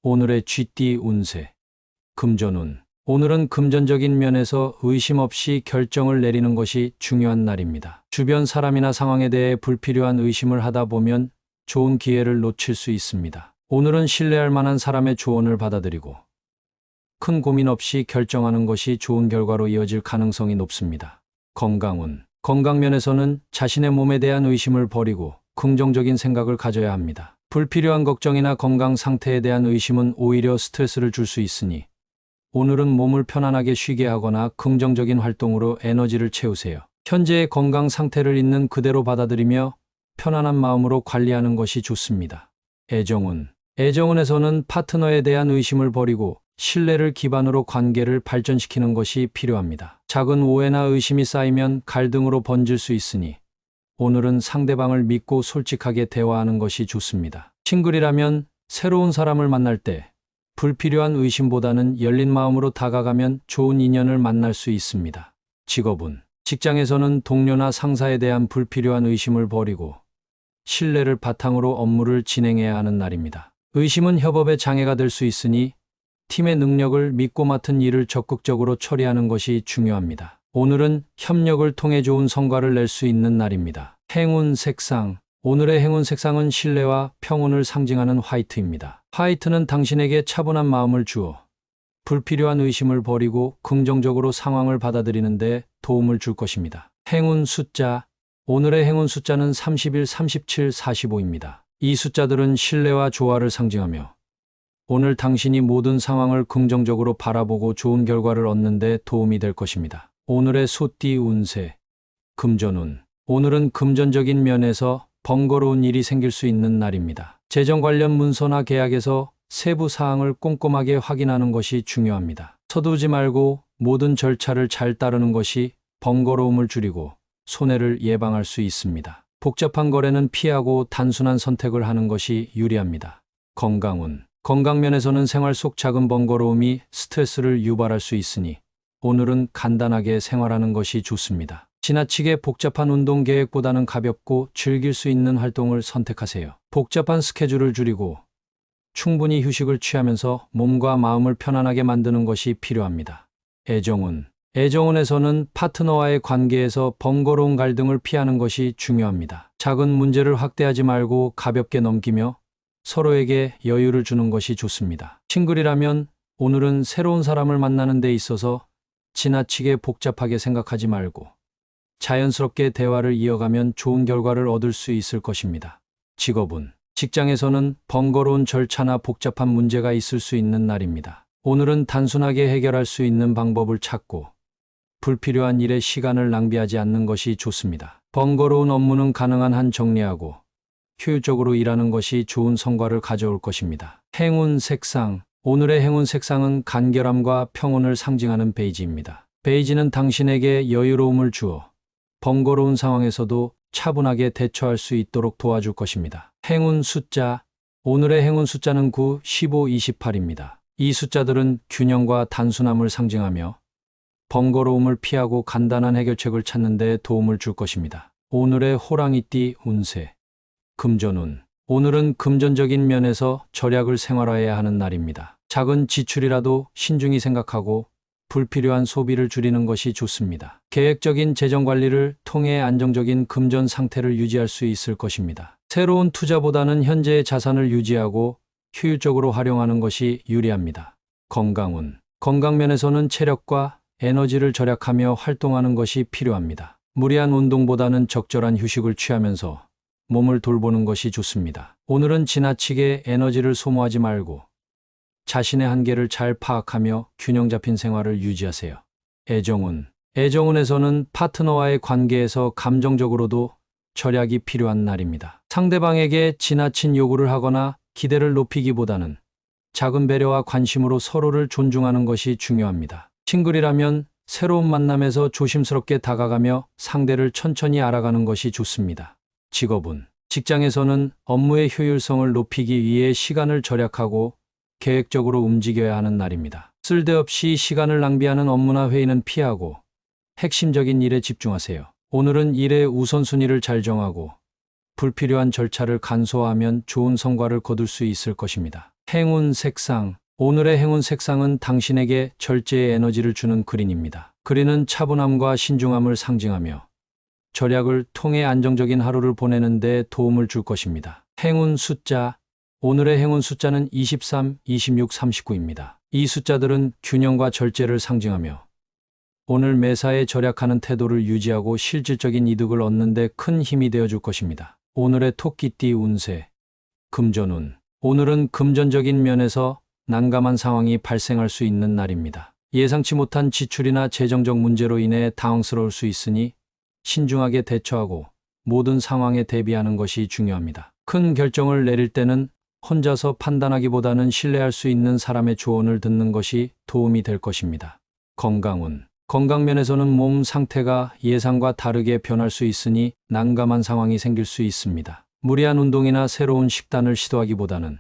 오늘의 쥐띠 운세. 금전운. 오늘은 금전적인 면에서 의심 없이 결정을 내리는 것이 중요한 날입니다. 주변 사람이나 상황에 대해 불필요한 의심을 하다 보면 좋은 기회를 놓칠 수 있습니다. 오늘은 신뢰할 만한 사람의 조언을 받아들이고 큰 고민 없이 결정하는 것이 좋은 결과로 이어질 가능성이 높습니다. 건강운. 건강면에서는 자신의 몸에 대한 의심을 버리고 긍정적인 생각을 가져야 합니다. 불필요한 걱정이나 건강 상태에 대한 의심은 오히려 스트레스를 줄 수 있으니 오늘은 몸을 편안하게 쉬게 하거나 긍정적인 활동으로 에너지를 채우세요. 현재의 건강 상태를 있는 그대로 받아들이며 편안한 마음으로 관리하는 것이 좋습니다. 애정운. 애정운에서는 파트너에 대한 의심을 버리고 신뢰를 기반으로 관계를 발전시키는 것이 필요합니다. 작은 오해나 의심이 쌓이면 갈등으로 번질 수 있으니 오늘은 상대방을 믿고 솔직하게 대화하는 것이 좋습니다. 싱글이라면 새로운 사람을 만날 때 불필요한 의심보다는 열린 마음으로 다가가면 좋은 인연을 만날 수 있습니다. 직업운. 직장에서는 동료나 상사에 대한 불필요한 의심을 버리고 신뢰를 바탕으로 업무를 진행해야 하는 날입니다. 의심은 협업에 장애가 될 수 있으니 팀의 능력을 믿고 맡은 일을 적극적으로 처리하는 것이 중요합니다. 오늘은 협력을 통해 좋은 성과를 낼 수 있는 날입니다. 행운 색상. 오늘의 행운 색상은 신뢰와 평온을 상징하는 화이트입니다. 화이트는 당신에게 차분한 마음을 주어 불필요한 의심을 버리고 긍정적으로 상황을 받아들이는 데 도움을 줄 것입니다. 행운 숫자. 오늘의 행운 숫자는 31, 37, 45입니다. 이 숫자들은 신뢰와 조화를 상징하며 오늘 당신이 모든 상황을 긍정적으로 바라보고 좋은 결과를 얻는 데 도움이 될 것입니다. 오늘의 소띠 운세. 금전운. 오늘은 금전적인 면에서 번거로운 일이 생길 수 있는 날입니다. 재정 관련 문서나 계약에서 세부 사항을 꼼꼼하게 확인하는 것이 중요합니다. 서두르지 말고 모든 절차를 잘 따르는 것이 번거로움을 줄이고 손해를 예방할 수 있습니다. 복잡한 거래는 피하고 단순한 선택을 하는 것이 유리합니다. 건강운. 건강면에서는 생활 속 작은 번거로움이 스트레스를 유발할 수 있으니 오늘은 간단하게 생활하는 것이 좋습니다. 지나치게 복잡한 운동 계획보다는 가볍고 즐길 수 있는 활동을 선택하세요. 복잡한 스케줄을 줄이고 충분히 휴식을 취하면서 몸과 마음을 편안하게 만드는 것이 필요합니다. 애정운. 애정운에서는 파트너와의 관계에서 번거로운 갈등을 피하는 것이 중요합니다. 작은 문제를 확대하지 말고 가볍게 넘기며 서로에게 여유를 주는 것이 좋습니다. 싱글이라면 오늘은 새로운 사람을 만나는 데 있어서 지나치게 복잡하게 생각하지 말고 자연스럽게 대화를 이어가면 좋은 결과를 얻을 수 있을 것입니다. 직업운. 직장에서는 번거로운 절차나 복잡한 문제가 있을 수 있는 날입니다. 오늘은 단순하게 해결할 수 있는 방법을 찾고 불필요한 일에 시간을 낭비하지 않는 것이 좋습니다. 번거로운 업무는 가능한 한 정리하고 효율적으로 일하는 것이 좋은 성과를 가져올 것입니다. 행운 색상. 오늘의 행운 색상은 간결함과 평온을 상징하는 베이지입니다. 베이지는 당신에게 여유로움을 주어 번거로운 상황에서도 차분하게 대처할 수 있도록 도와줄 것입니다. 행운 숫자. 오늘의 행운 숫자는 9, 15, 28입니다. 이 숫자들은 균형과 단순함을 상징하며 번거로움을 피하고 간단한 해결책을 찾는 데 도움을 줄 것입니다. 오늘의 호랑이띠 운세. 금전운. 오늘은 금전적인 면에서 절약을 생활화해야 하는 날입니다. 작은 지출이라도 신중히 생각하고 불필요한 소비를 줄이는 것이 좋습니다. 계획적인 재정 관리를 통해 안정적인 금전 상태를 유지할 수 있을 것입니다. 새로운 투자보다는 현재의 자산을 유지하고 효율적으로 활용하는 것이 유리합니다. 건강운. 건강면에서는 체력과 에너지를 절약하며 활동하는 것이 필요합니다. 무리한 운동보다는 적절한 휴식을 취하면서 몸을 돌보는 것이 좋습니다. 오늘은 지나치게 에너지를 소모하지 말고 자신의 한계를 잘 파악하며 균형 잡힌 생활을 유지하세요. 애정운. 애정운에서는 파트너와의 관계에서 감정적으로도 절약이 필요한 날입니다. 상대방에게 지나친 요구를 하거나 기대를 높이기보다는 작은 배려와 관심으로 서로를 존중하는 것이 중요합니다. 싱글이라면 새로운 만남에서 조심스럽게 다가가며 상대를 천천히 알아가는 것이 좋습니다. 직업운. 직장에서는 업무의 효율성을 높이기 위해 시간을 절약하고 계획적으로 움직여야 하는 날입니다. 쓸데없이 시간을 낭비하는 업무나 회의는 피하고 핵심적인 일에 집중하세요. 오늘은 일의 우선순위를 잘 정하고 불필요한 절차를 간소화하면 좋은 성과를 거둘 수 있을 것입니다. 행운 색상. 오늘의 행운 색상은 당신에게 절제의 에너지를 주는 그린입니다. 그린은 차분함과 신중함을 상징하며 절약을 통해 안정적인 하루를 보내는 데 도움을 줄 것입니다. 행운 숫자. 오늘의 행운 숫자는 23, 26, 39입니다. 이 숫자들은 균형과 절제를 상징하며 오늘 매사에 절약하는 태도를 유지하고 실질적인 이득을 얻는 데 큰 힘이 되어줄 것입니다. 오늘의 토끼띠 운세. 금전운. 오늘은 금전적인 면에서 난감한 상황이 발생할 수 있는 날입니다. 예상치 못한 지출이나 재정적 문제로 인해 당황스러울 수 있으니 신중하게 대처하고 모든 상황에 대비하는 것이 중요합니다. 큰 결정을 내릴 때는 혼자서 판단하기보다는 신뢰할 수 있는 사람의 조언을 듣는 것이 도움이 될 것입니다. 건강운. 건강면에서는 몸 상태가 예상과 다르게 변할 수 있으니 난감한 상황이 생길 수 있습니다. 무리한 운동이나 새로운 식단을 시도하기보다는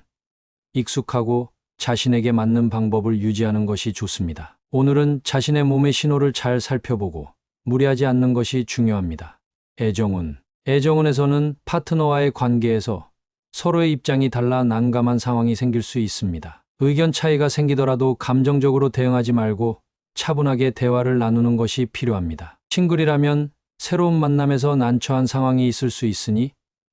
익숙하고 자신에게 맞는 방법을 유지하는 것이 좋습니다. 오늘은 자신의 몸의 신호를 잘 살펴보고 무리하지 않는 것이 중요합니다. 애정운. 애정운에서는 파트너와의 관계에서 서로의 입장이 달라 난감한 상황이 생길 수 있습니다. 의견 차이가 생기더라도 감정적으로 대응하지 말고 차분하게 대화를 나누는 것이 필요합니다. 싱글이라면 새로운 만남에서 난처한 상황이 있을 수 있으니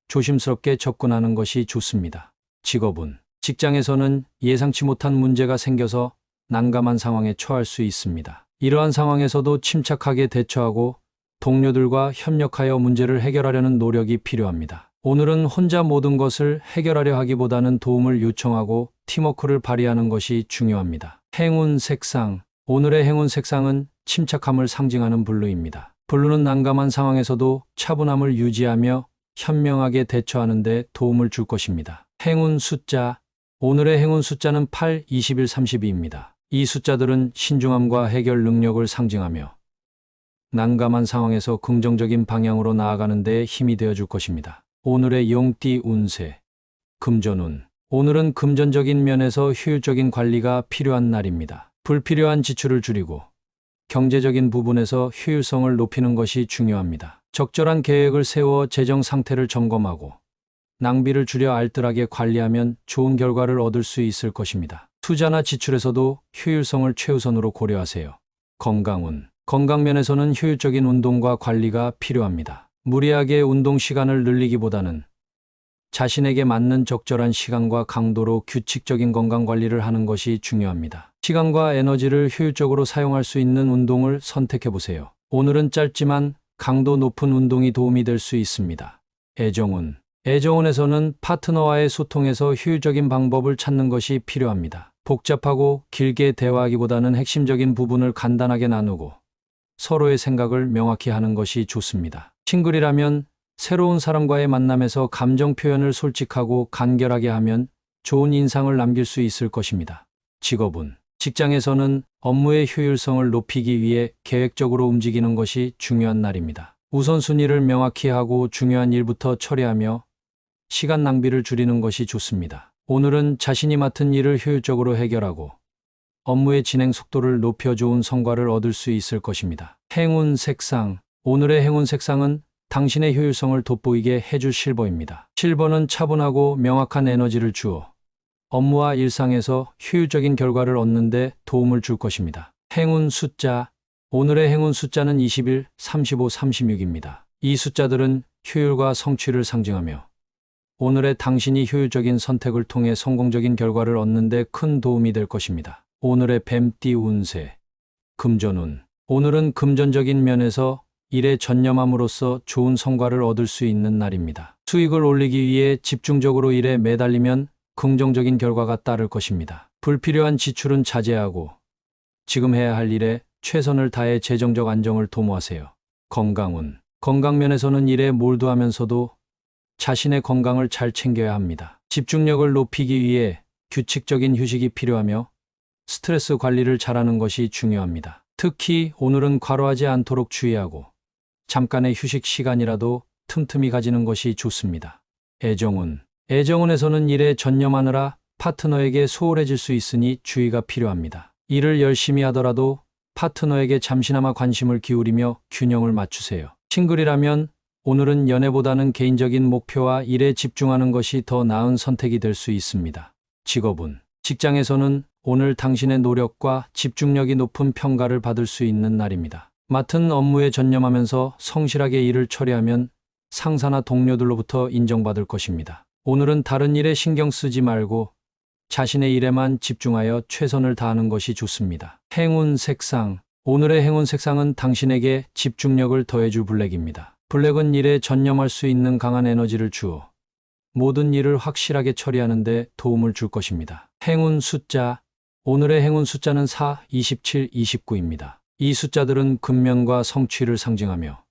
조심스럽게 접근하는 것이 좋습니다. 직업운. 직장에서는 예상치 못한 문제가 생겨서 난감한 상황에 처할 수 있습니다. 이러한 상황에서도 침착하게 대처하고 동료들과 협력하여 문제를 해결하려는 노력이 필요합니다. 오늘은 혼자 모든 것을 해결하려 하기보다는 도움을 요청하고 팀워크를 발휘하는 것이 중요합니다. 행운 색상. 오늘의 행운 색상은 침착함을 상징하는 블루입니다. 블루는 난감한 상황에서도 차분함을 유지하며 현명하게 대처하는 데 도움을 줄 것입니다. 행운 숫자. 오늘의 행운 숫자는 8, 21, 32입니다. 이 숫자들은 신중함과 해결 능력을 상징하며 난감한 상황에서 긍정적인 방향으로 나아가는 데 힘이 되어줄 것입니다. 오늘의 용띠 운세. 금전운. 오늘은 금전적인 면에서 효율적인 관리가 필요한 날입니다. 불필요한 지출을 줄이고 경제적인 부분에서 효율성을 높이는 것이 중요합니다. 적절한 계획을 세워 재정 상태를 점검하고 낭비를 줄여 알뜰하게 관리하면 좋은 결과를 얻을 수 있을 것입니다. 투자나 지출에서도 효율성을 최우선으로 고려하세요. 건강운. 건강면에서는 효율적인 운동과 관리가 필요합니다. 무리하게 운동 시간을 늘리기보다는 자신에게 맞는 적절한 시간과 강도로 규칙적인 건강 관리를 하는 것이 중요합니다. 시간과 에너지를 효율적으로 사용할 수 있는 운동을 선택해 보세요. 오늘은 짧지만 강도 높은 운동이 도움이 될 수 있습니다. 애정운. 애정운에서는 파트너와의 소통에서 효율적인 방법을 찾는 것이 필요합니다. 복잡하고 길게 대화하기보다는 핵심적인 부분을 간단하게 나누고 서로의 생각을 명확히 하는 것이 좋습니다. 싱글이라면 새로운 사람과의 만남에서 감정 표현을 솔직하고 간결하게 하면 좋은 인상을 남길 수 있을 것입니다. 직업운. 직장에서는 업무의 효율성을 높이기 위해 계획적으로 움직이는 것이 중요한 날입니다. 우선순위를 명확히 하고 중요한 일부터 처리하며 시간 낭비를 줄이는 것이 좋습니다. 오늘은 자신이 맡은 일을 효율적으로 해결하고 업무의 진행 속도를 높여 좋은 성과를 얻을 수 있을 것입니다. 행운 색상. 오늘의 행운 색상은 당신의 효율성을 돋보이게 해줄 실버입니다. 실버는 차분하고 명확한 에너지를 주어 업무와 일상에서 효율적인 결과를 얻는 데 도움을 줄 것입니다. 행운 숫자. 오늘의 행운 숫자는 21, 35, 36입니다. 이 숫자들은 효율과 성취를 상징하며 오늘의 당신이 효율적인 선택을 통해 성공적인 결과를 얻는 데 큰 도움이 될 것입니다. 오늘의 뱀띠 운세. 금전운. 오늘은 금전적인 면에서 일에 전념함으로써 좋은 성과를 얻을 수 있는 날입니다. 수익을 올리기 위해 집중적으로 일에 매달리면 긍정적인 결과가 따를 것입니다. 불필요한 지출은 자제하고 지금 해야 할 일에 최선을 다해 재정적 안정을 도모하세요. 건강운. 건강면에서는 일에 몰두하면서도 자신의 건강을 잘 챙겨야 합니다. 집중력을 높이기 위해 규칙적인 휴식이 필요하며 스트레스 관리를 잘하는 것이 중요합니다. 특히 오늘은 과로하지 않도록 주의하고 잠깐의 휴식 시간이라도 틈틈이 가지는 것이 좋습니다. 애정운. 애정운에서는 일에 전념하느라 파트너에게 소홀해질 수 있으니 주의가 필요합니다. 일을 열심히 하더라도 파트너에게 잠시나마 관심을 기울이며 균형을 맞추세요. 싱글이라면 오늘은 연애보다는 개인적인 목표와 일에 집중하는 것이 더 나은 선택이 될 수 있습니다. 직업운. 직장에서는 오늘 당신의 노력과 집중력이 높은 평가를 받을 수 있는 날입니다. 맡은 업무에 전념하면서 성실하게 일을 처리하면 상사나 동료들로부터 인정받을 것입니다. 오늘은 다른 일에 신경 쓰지 말고 자신의 일에만 집중하여 최선을 다하는 것이 좋습니다. 행운 색상. 오늘의 행운 색상은 당신에게 집중력을 더해줄 블랙입니다. 블랙은 일에 전념할 수 있는 강한 에너지를 주어 모든 일을 확실하게 처리하는 데 도움을 줄 것입니다. 행운 숫자. 오늘의 행운 숫자는 4, 27, 29입니다. 이 숫자들은 근면과 성취를 상징하며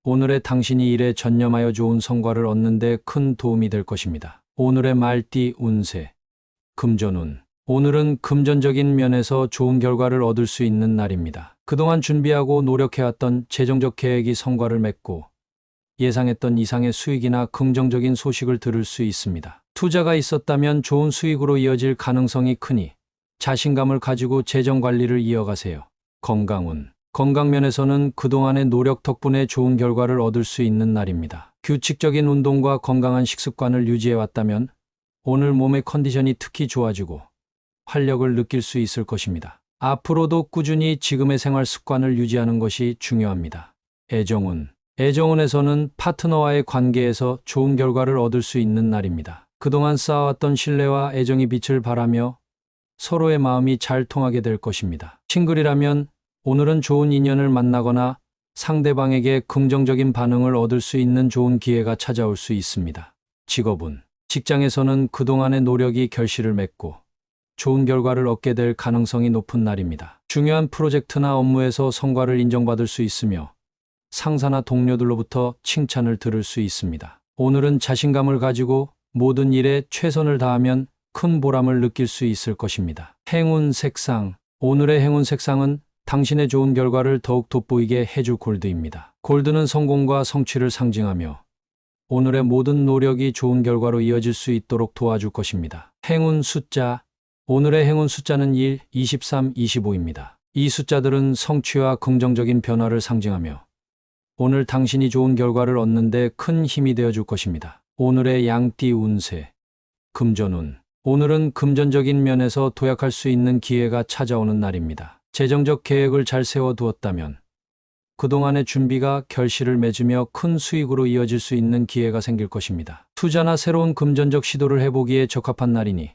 오늘의 당신이 일에 전념하여 좋은 성과를 얻는 데 큰 도움이 될 것입니다. 오늘의 말띠 운세. 금전운. 오늘은 금전적인 면에서 좋은 결과를 얻을 수 있는 날입니다. 그동안 준비하고 노력해왔던 재정적 계획이 성과를 맺고 예상했던 이상의 수익이나 긍정적인 소식을 들을 수 있습니다. 투자가 있었다면 좋은 수익으로 이어질 가능성이 크니 자신감을 가지고 재정 관리를 이어가세요. 건강운. 건강면에서는 그동안의 노력 덕분에 좋은 결과를 얻을 수 있는 날입니다. 규칙적인 운동과 건강한 식습관을 유지해왔다면 오늘 몸의 컨디션이 특히 좋아지고 활력을 느낄 수 있을 것입니다. 앞으로도 꾸준히 지금의 생활 습관을 유지하는 것이 중요합니다. 애정운. 애정운에서는 파트너와의 관계에서 좋은 결과를 얻을 수 있는 날입니다. 그동안 쌓아왔던 신뢰와 애정이 빛을 발하며 서로의 마음이 잘 통하게 될 것입니다. 싱글이라면 오늘은 좋은 인연을 만나거나 상대방에게 긍정적인 반응을 얻을 수 있는 좋은 기회가 찾아올 수 있습니다. 직업운. 직장에서는 그동안의 노력이 결실을 맺고 좋은 결과를 얻게 될 가능성이 높은 날입니다. 중요한 프로젝트나 업무에서 성과를 인정받을 수 있으며 상사나 동료들로부터 칭찬을 들을 수 있습니다. 오늘은 자신감을 가지고 모든 일에 최선을 다하면 큰 보람을 느낄 수 있을 것입니다. 행운 색상. 오늘의 행운 색상은 당신의 좋은 결과를 더욱 돋보이게 해줄 골드입니다. 골드는 성공과 성취를 상징하며 오늘의 모든 노력이 좋은 결과로 이어질 수 있도록 도와줄 것입니다. 행운 숫자. 오늘의 행운 숫자는 1, 23, 25입니다. 이 숫자들은 성취와 긍정적인 변화를 상징하며 오늘 당신이 좋은 결과를 얻는 데 큰 힘이 되어줄 것입니다. 오늘의 양띠 운세. 금전운. 오늘은 금전적인 면에서 도약할 수 있는 기회가 찾아오는 날입니다. 재정적 계획을 잘 세워두었다면 그동안의 준비가 결실을 맺으며 큰 수익으로 이어질 수 있는 기회가 생길 것입니다. 투자나 새로운 금전적 시도를 해보기에 적합한 날이니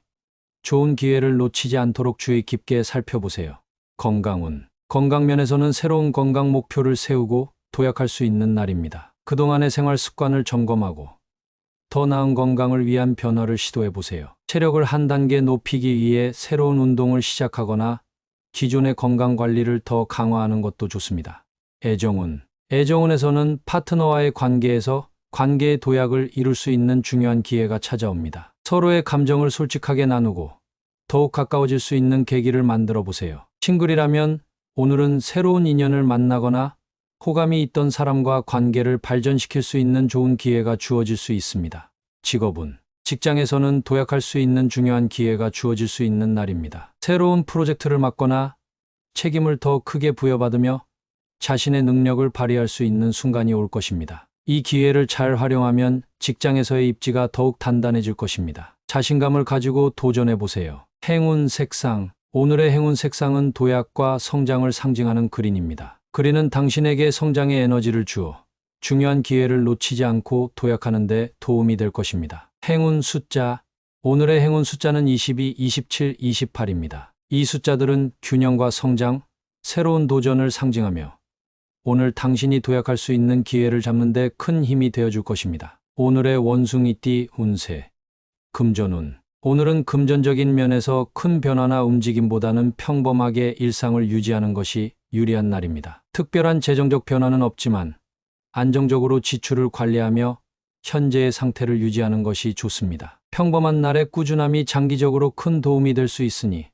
좋은 기회를 놓치지 않도록 주의 깊게 살펴보세요. 건강운. 건강면에서는 새로운 건강 목표를 세우고 도약할 수 있는 날입니다. 그동안의 생활 습관을 점검하고 더 나은 건강을 위한 변화를 시도해보세요. 체력을 한 단계 높이기 위해 새로운 운동을 시작하거나 기존의 건강 관리를 더 강화하는 것도 좋습니다. 애정운. 애정운에서는 파트너와의 관계에서 관계의 도약을 이룰 수 있는 중요한 기회가 찾아옵니다. 서로의 감정을 솔직하게 나누고 더욱 가까워질 수 있는 계기를 만들어 보세요. 싱글이라면 오늘은 새로운 인연을 만나거나 호감이 있던 사람과 관계를 발전시킬 수 있는 좋은 기회가 주어질 수 있습니다. 직업운. 직장에서는 도약할 수 있는 중요한 기회가 주어질 수 있는 날입니다. 새로운 프로젝트를 맡거나 책임을 더 크게 부여받으며 자신의 능력을 발휘할 수 있는 순간이 올 것입니다. 이 기회를 잘 활용하면 직장에서의 입지가 더욱 단단해질 것입니다. 자신감을 가지고 도전해 보세요. 행운 색상. 오늘의 행운 색상은 도약과 성장을 상징하는 그린입니다. 그린은 당신에게 성장의 에너지를 주어 중요한 기회를 놓치지 않고 도약하는 데 도움이 될 것입니다. 행운 숫자. 오늘의 행운 숫자는 22, 27, 28입니다. 이 숫자들은 균형과 성장, 새로운 도전을 상징하며 오늘 당신이 도약할 수 있는 기회를 잡는 데 큰 힘이 되어줄 것입니다. 오늘의 원숭이띠 운세. 금전운. 오늘은 금전적인 면에서 큰 변화나 움직임보다는 평범하게 일상을 유지하는 것이 유리한 날입니다. 특별한 재정적 변화는 없지만 안정적으로 지출을 관리하며 현재의 상태를 유지하는 것이 좋습니다. 평범한 날의 꾸준함이 장기적으로 큰 도움이 될 수 있으니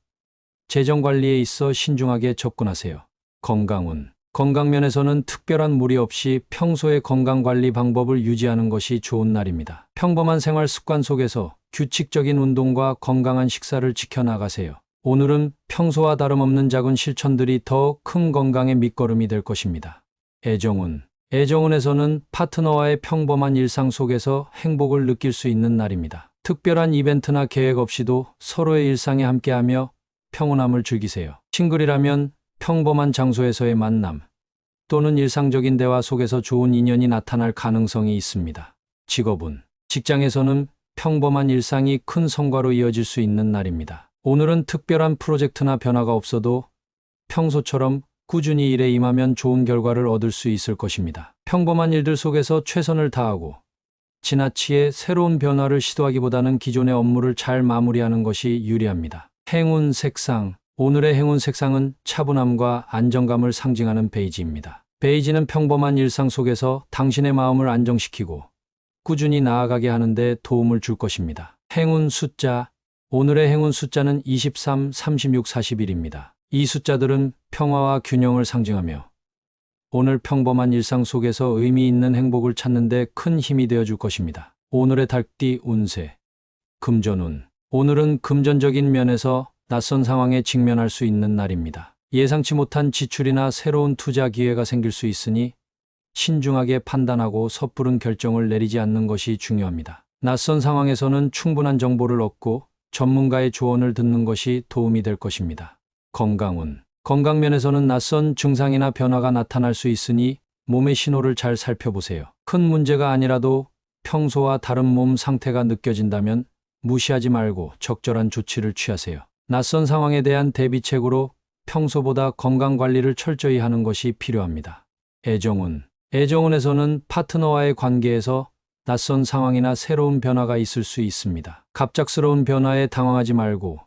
재정 관리에 있어 신중하게 접근하세요. 건강운. 건강면에서는 특별한 무리 없이 평소의 건강관리 방법을 유지하는 것이 좋은 날입니다. 평범한 생활 습관 속에서 규칙적인 운동과 건강한 식사를 지켜나가세요. 오늘은 평소와 다름없는 작은 실천들이 더 큰 건강의 밑거름이 될 것입니다. 애정운. 애정운에서는 파트너와의 평범한 일상 속에서 행복을 느낄 수 있는 날입니다. 특별한 이벤트나 계획 없이도 서로의 일상에 함께하며 평온함을 즐기세요. 싱글이라면 평범한 장소에서의 만남 또는 일상적인 대화 속에서 좋은 인연이 나타날 가능성이 있습니다. 직업은 직장에서는 평범한 일상이 큰 성과로 이어질 수 있는 날입니다. 오늘은 특별한 프로젝트나 변화가 없어도 평소처럼 꾸준히 일에 임하면 좋은 결과를 얻을 수 있을 것입니다. 평범한 일들 속에서 최선을 다하고 지나치게 새로운 변화를 시도하기보다는 기존의 업무를 잘 마무리하는 것이 유리합니다. 행운 색상. 오늘의 행운 색상은 차분함과 안정감을 상징하는 베이지입니다. 베이지는 평범한 일상 속에서 당신의 마음을 안정시키고 꾸준히 나아가게 하는데 도움을 줄 것입니다. 행운 숫자. 오늘의 행운 숫자는 23, 36, 41입니다. 이 숫자들은 평화와 균형을 상징하며 오늘 평범한 일상 속에서 의미 있는 행복을 찾는 데 큰 힘이 되어줄 것입니다. 오늘의 달띠 운세. 금전운. 오늘은 금전적인 면에서 낯선 상황에 직면할 수 있는 날입니다. 예상치 못한 지출이나 새로운 투자 기회가 생길 수 있으니 신중하게 판단하고 섣부른 결정을 내리지 않는 것이 중요합니다. 낯선 상황에서는 충분한 정보를 얻고 전문가의 조언을 듣는 것이 도움이 될 것입니다. 건강운. 건강면에서는 낯선 증상이나 변화가 나타날 수 있으니 몸의 신호를 잘 살펴보세요. 큰 문제가 아니라도 평소와 다른 몸 상태가 느껴진다면 무시하지 말고 적절한 조치를 취하세요. 낯선 상황에 대한 대비책으로 평소보다 건강 관리를 철저히 하는 것이 필요합니다. 애정운. 애정운에서는 파트너와의 관계에서 낯선 상황이나 새로운 변화가 있을 수 있습니다. 갑작스러운 변화에 당황하지 말고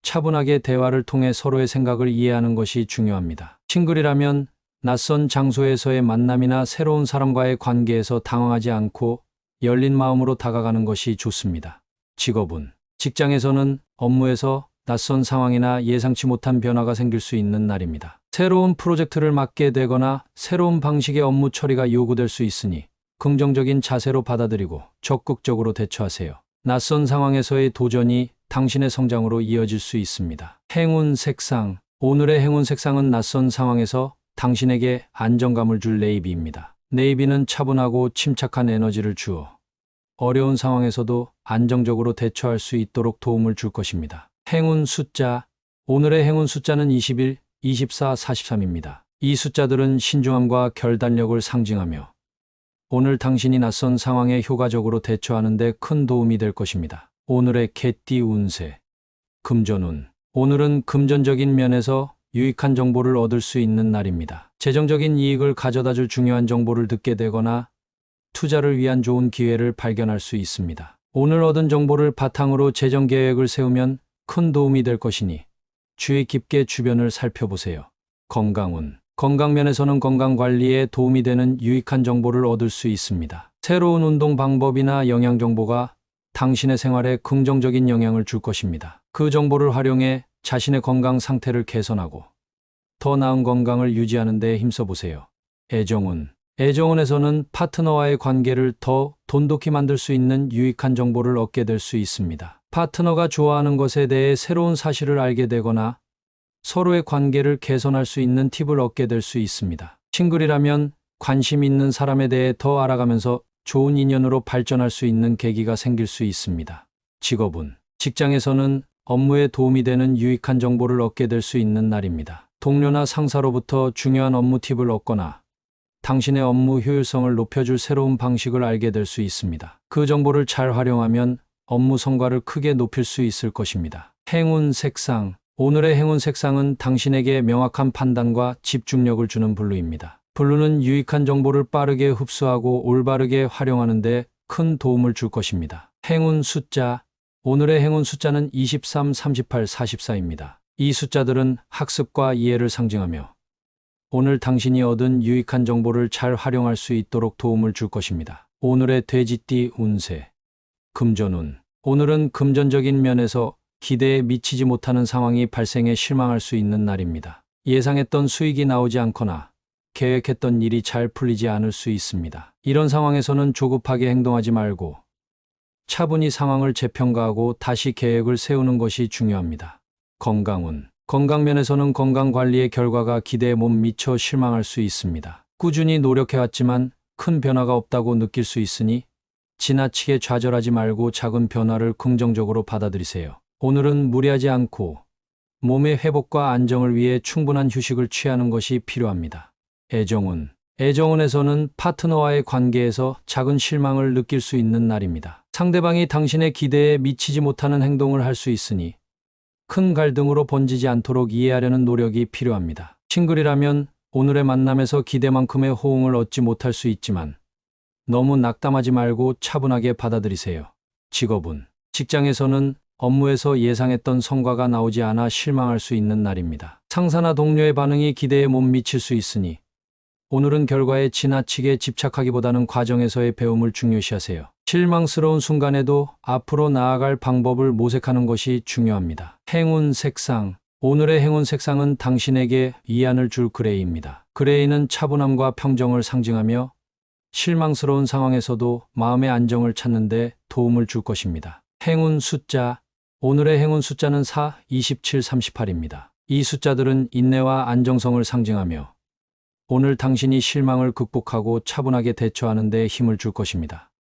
차분하게 대화를 통해 서로의 생각을 이해하는 것이 중요합니다. 싱글이라면 낯선 장소에서의 만남이나 새로운 사람과의 관계에서 당황하지 않고 열린 마음으로 다가가는 것이 좋습니다. 직업운. 직장에서는 업무에서 낯선 상황이나 예상치 못한 변화가 생길 수 있는 날입니다. 새로운 프로젝트를 맡게 되거나 새로운 방식의 업무 처리가 요구될 수 있으니 긍정적인 자세로 받아들이고 적극적으로 대처하세요. 낯선 상황에서의 도전이 당신의 성장으로 이어질 수 있습니다. 행운 색상. 오늘의 행운 색상은 낯선 상황에서 당신에게 안정감을 줄 네이비입니다. 네이비는 차분하고 침착한 에너지를 주어 어려운 상황에서도 안정적으로 대처할 수 있도록 도움을 줄 것입니다. 행운 숫자. 오늘의 행운 숫자는 21, 24, 43입니다. 이 숫자들은 신중함과 결단력을 상징하며 오늘 당신이 낯선 상황에 효과적으로 대처하는 데 큰 도움이 될 것입니다. 오늘의 개띠 운세. 금전운. 오늘은 금전적인 면에서 유익한 정보를 얻을 수 있는 날입니다. 재정적인 이익을 가져다 줄 중요한 정보를 듣게 되거나 투자를 위한 좋은 기회를 발견할 수 있습니다. 오늘 얻은 정보를 바탕으로 재정 계획을 세우면 큰 도움이 될 것이니 주의 깊게 주변을 살펴보세요. 건강운. 건강면에서는 건강관리에 도움이 되는 유익한 정보를 얻을 수 있습니다. 새로운 운동 방법이나 영양 정보가 당신의 생활에 긍정적인 영향을 줄 것입니다. 그 정보를 활용해 자신의 건강 상태를 개선하고 더 나은 건강을 유지하는 데 힘써보세요. 애정운. 애정운에서는 파트너와의 관계를 더 돈독히 만들 수 있는 유익한 정보를 얻게 될 수 있습니다. 파트너가 좋아하는 것에 대해 새로운 사실을 알게 되거나 서로의 관계를 개선할 수 있는 팁을 얻게 될 수 있습니다. 싱글이라면 관심 있는 사람에 대해 더 알아가면서 좋은 인연으로 발전할 수 있는 계기가 생길 수 있습니다. 직업운. 직장에서는 업무에 도움이 되는 유익한 정보를 얻게 될 수 있는 날입니다. 동료나 상사로부터 중요한 업무 팁을 얻거나 당신의 업무 효율성을 높여줄 새로운 방식을 알게 될 수 있습니다. 그 정보를 잘 활용하면 업무 성과를 크게 높일 수 있을 것입니다. 행운 색상. 오늘의 행운 색상은 당신에게 명확한 판단과 집중력을 주는 블루입니다. 블루는 유익한 정보를 빠르게 흡수하고 올바르게 활용하는 데 큰 도움을 줄 것입니다. 행운 숫자. 오늘의 행운 숫자는 23, 38, 44입니다. 이 숫자들은 학습과 이해를 상징하며 오늘 당신이 얻은 유익한 정보를 잘 활용할 수 있도록 도움을 줄 것입니다. 오늘의 돼지띠 운세. 금전운. 오늘은 금전적인 면에서 기대에 미치지 못하는 상황이 발생해 실망할 수 있는 날입니다. 예상했던 수익이 나오지 않거나 계획했던 일이 잘 풀리지 않을 수 있습니다. 이런 상황에서는 조급하게 행동하지 말고 차분히 상황을 재평가하고 다시 계획을 세우는 것이 중요합니다. 건강운. 건강면에서는 건강관리의 결과가 기대에 못 미쳐 실망할 수 있습니다. 꾸준히 노력해왔지만 큰 변화가 없다고 느낄 수 있으니 지나치게 좌절하지 말고 작은 변화를 긍정적으로 받아들이세요. 오늘은 무리하지 않고 몸의 회복과 안정을 위해 충분한 휴식을 취하는 것이 필요합니다. 애정운. 애정운에서는 파트너와의 관계에서 작은 실망을 느낄 수 있는 날입니다. 상대방이 당신의 기대에 미치지 못하는 행동을 할 수 있으니 큰 갈등으로 번지지 않도록 이해하려는 노력이 필요합니다. 싱글이라면 오늘의 만남에서 기대만큼의 호응을 얻지 못할 수 있지만 너무 낙담하지 말고 차분하게 받아들이세요. 직업운. 직장에서는 업무에서 예상했던 성과가 나오지 않아 실망할 수 있는 날입니다. 상사나 동료의 반응이 기대에 못 미칠 수 있으니 오늘은 결과에 지나치게 집착하기보다는 과정에서의 배움을 중요시하세요. 실망스러운 순간에도 앞으로 나아갈 방법을 모색하는 것이 중요합니다. 행운 색상. 오늘의 행운 색상은 당신에게 위안을 줄 그레이입니다. 그레이는 차분함과 평정을 상징하며 실망스러운 상황에서도 마음의 안정을 찾는 데 도움을 줄 것입니다. 행운 숫자. 오늘의 행운 숫자는 4, 27, 38입니다. 이 숫자들은 인내와 안정성을 상징하며 오늘 당신이 실망을 극복하고 차분하게 대처하는 데 힘을 줄 것입니다.